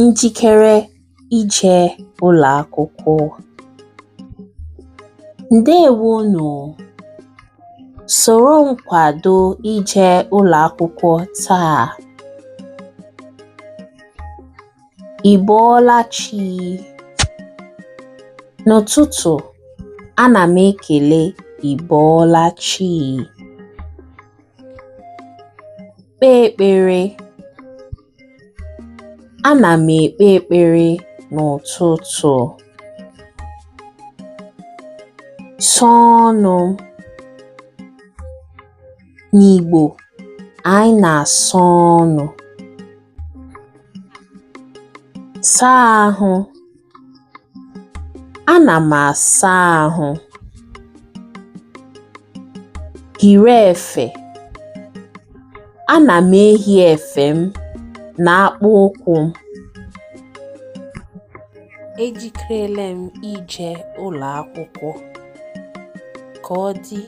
njikere ije ụlọ akwụkwọ. Ndewonu, soro m kwado ije ụlọ akwụkwọ taa. Ị bọọla chi? N'ụtụtụ, ana m ekele ị bọọla chi. Kpee ekpere. Ana m ekpe ekpere n'ụtụtụ. Saa ọnụ. N'Igbo, anyị na-asa ọnụ. Saa ahụ. Ana m asa ahụ. Hiri efe. Ana m ehi efe m na akpụ ụkwụ m. Ejikerela m ije ụlọ akwụkwọ. Ka ọ dị.